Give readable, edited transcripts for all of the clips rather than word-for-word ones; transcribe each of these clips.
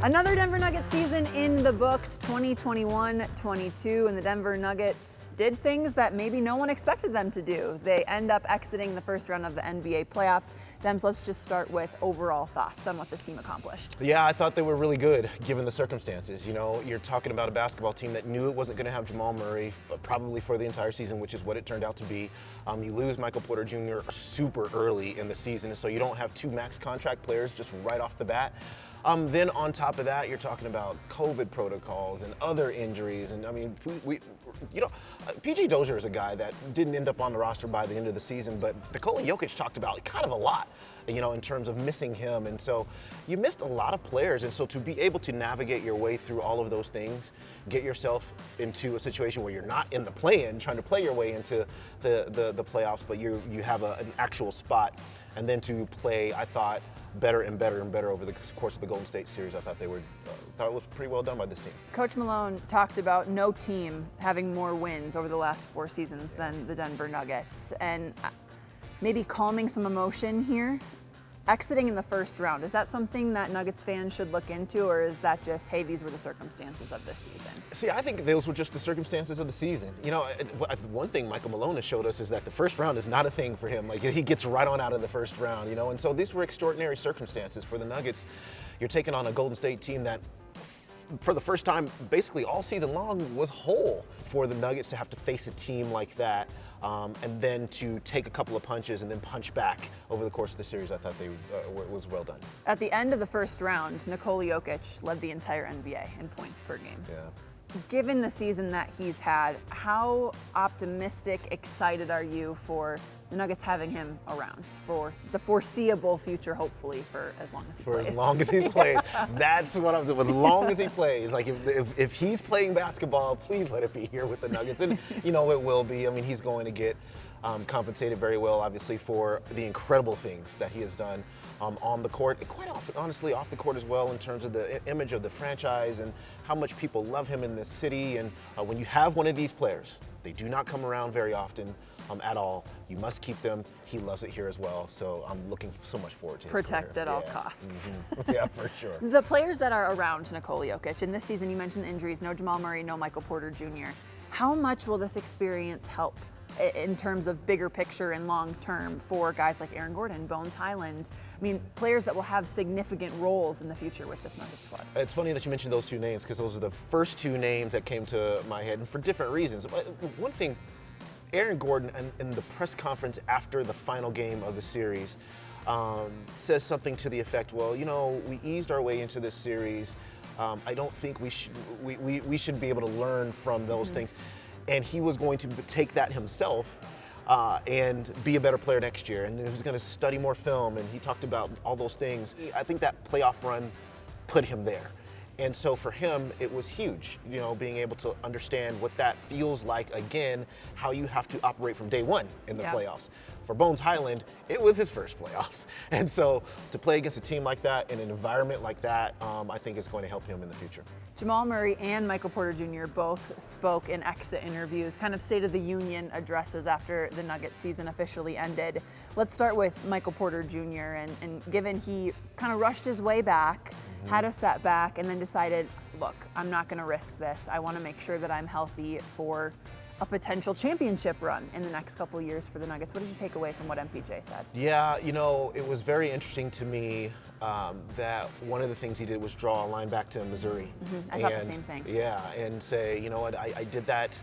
Another Denver Nuggets season in the books, 2021-22, and the Denver Nuggets did things that maybe no one expected them to do. They end up exiting the first round of the NBA playoffs. Dems, let's just start with overall thoughts on what this team accomplished. Yeah, I thought they were really good given the circumstances. You know, you're talking about a basketball team that knew it wasn't going to have Jamal Murray, but probably for the entire season, which is what it turned out to be. You lose Michael Porter Jr. super early in the season, so you don't have two max contract players just right off the bat. Then on top of that, you're talking about COVID protocols and other injuries. And I mean, PJ Dozier is a guy that didn't end up on the roster by the end of the season, but Nikola Jokic talked about kind of a lot, you know, in terms of missing him. And so you missed a lot of players. And so to be able to navigate your way through all of those things, get yourself into a situation where you're not in the play-in, trying to play your way into the playoffs, but you have an actual spot. And then to play, I thought, better and better and better over the course of the Golden State series. I thought it was pretty well done by this team. Coach Malone talked about no team having more wins over the last 4 seasons than the Denver Nuggets, and maybe calming some emotion here. Exiting in the first round, is that something that Nuggets fans should look into, or is that just, hey, these were the circumstances of this season? See, I think those were just the circumstances of the season. You know, one thing Michael Malone has showed us is that the first round is not a thing for him. Like, he gets right on out of the first round, you know, and so these were extraordinary circumstances for the Nuggets. You're taking on a Golden State team that, for the first time, basically all season long, was whole. For the Nuggets to have to face a team like that, and then to take a couple of punches and then punch back over the course of the series, I thought was well done. At the end of the first round, Nikola Jokic led the entire NBA in points per game. Yeah. Given the season that he's had, how optimistic, excited are you for the Nuggets having him around for the foreseeable future, hopefully, for as long as he plays? For as long as he plays. That's what I'm saying. As long as he plays. Like, if he's playing basketball, please let it be here with the Nuggets. And, you know, it will be. I mean, he's going to get compensated very well, obviously, for the incredible things that he has done on the court, and quite often, honestly, off the court as well, in terms of the image of the franchise and how much people love him in this city. And when you have one of these players, they do not come around very often at all. You must keep them. He loves it here as well. So I'm looking so much forward to his Protect career. at all costs. Mm-hmm. Yeah, for sure. The players that are around Nikola Jokic, and this season you mentioned the injuries, no Jamal Murray, no Michael Porter Jr. How much will this experience help in terms of bigger picture and long term for guys like Aaron Gordon, Bones Highland? I mean, players that will have significant roles in the future with this Nuggets squad. It's funny that you mentioned those two names, because those are the first two names that came to my head, and for different reasons. One thing, Aaron Gordon, in the press conference after the final game of the series, says something to the effect, well, you know, we eased our way into this series. I don't think we should be able to learn from those things. And he was going to take that himself and be a better player next year. And he was going to study more film, and he talked about all those things. I think that playoff run put him there. And so for him, it was huge, you know, being able to understand what that feels like again, how you have to operate from day one in the playoffs. For Bones Highland, it was his first playoffs. And so to play against a team like that, in an environment like that, I think is going to help him in the future. Jamal Murray and Michael Porter Jr. both spoke in exit interviews, kind of State of the Union addresses after the Nuggets season officially ended. Let's start with Michael Porter Jr. And given he kind of rushed his way back, had a setback, and then decided, look, I'm not going to risk this. I want to make sure that I'm healthy for a potential championship run in the next couple of years for the Nuggets. What did you take away from what MPJ said? Yeah, you know, it was very interesting to me that one of the things he did was draw a line back to Missouri. I thought the same thing. Yeah, and say, you know what, I did that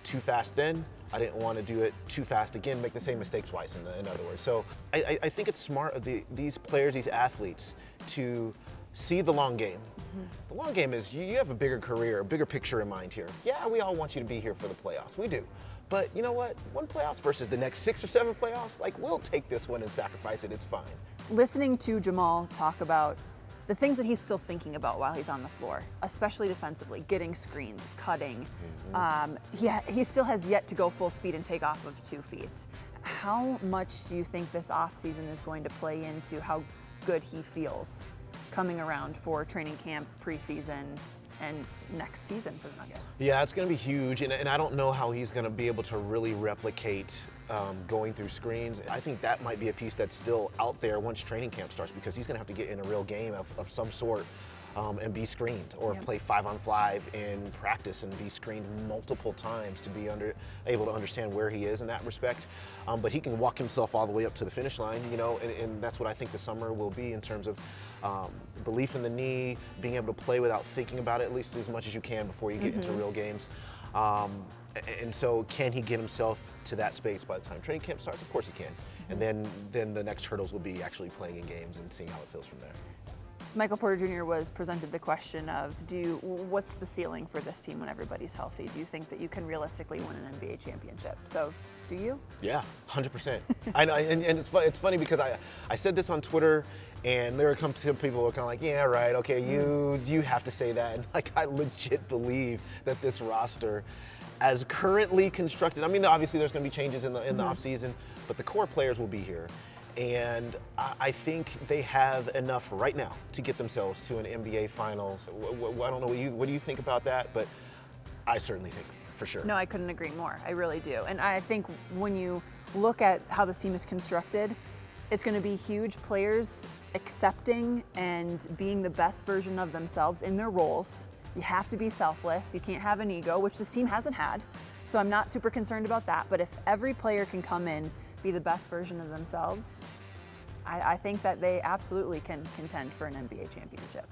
too fast then. I didn't want to do it too fast again, make the same mistake twice, in other words. So I think it's smart of these players, these athletes, to see the long game. The long game is you have a bigger career, a bigger picture in mind here. Yeah, we all want you to be here for the playoffs. We do. But you know what? One playoffs versus the next 6 or 7 playoffs, like, we'll take this one and sacrifice it. It's fine. Listening to Jamal talk about the things that he's still thinking about while he's on the floor, especially defensively, getting screened, cutting. He still has yet to go full speed and take off of 2 feet. How much do you think this offseason is going to play into how good he feels coming around for training camp, preseason, and next season for the Nuggets? Yeah, it's going to be huge, and I don't know how he's going to be able to really replicate going through screens. I think that might be a piece that's still out there once training camp starts, because he's going to have to get in a real game of some sort and be screened, or play 5-on-5 in practice and be screened multiple times to be able to understand where he is in that respect. But he can walk himself all the way up to the finish line, and that's what I think the summer will be in terms of belief in the knee, being able to play without thinking about it at least as much as you can before you get into real games. And so can he get himself to that space by the time training camp starts? Of course he can. And then the next hurdles will be actually playing in games and seeing how it feels from there. Michael Porter Jr. was presented the question of, what's the ceiling for this team when everybody's healthy? Do you think that you can realistically win an NBA championship? So, do you? Yeah, 100%. I know, and it's funny because I said this on Twitter, and there come some people who are kind of like, yeah, right, okay, you have to say that. And like, I legit believe that this roster, as currently constructed, I mean, obviously there's going to be changes in the offseason, but the core players will be here. And I think they have enough right now to get themselves to an NBA Finals. I don't know what do you think about that, but I certainly think for sure. No, I couldn't agree more. I really do. And I think when you look at how this team is constructed, it's going to be huge players accepting and being the best version of themselves in their roles. You have to be selfless. You can't have an ego, which this team hasn't had. So I'm not super concerned about that. But if every player can come in, be the best version of themselves, I think that they absolutely can contend for an NBA championship.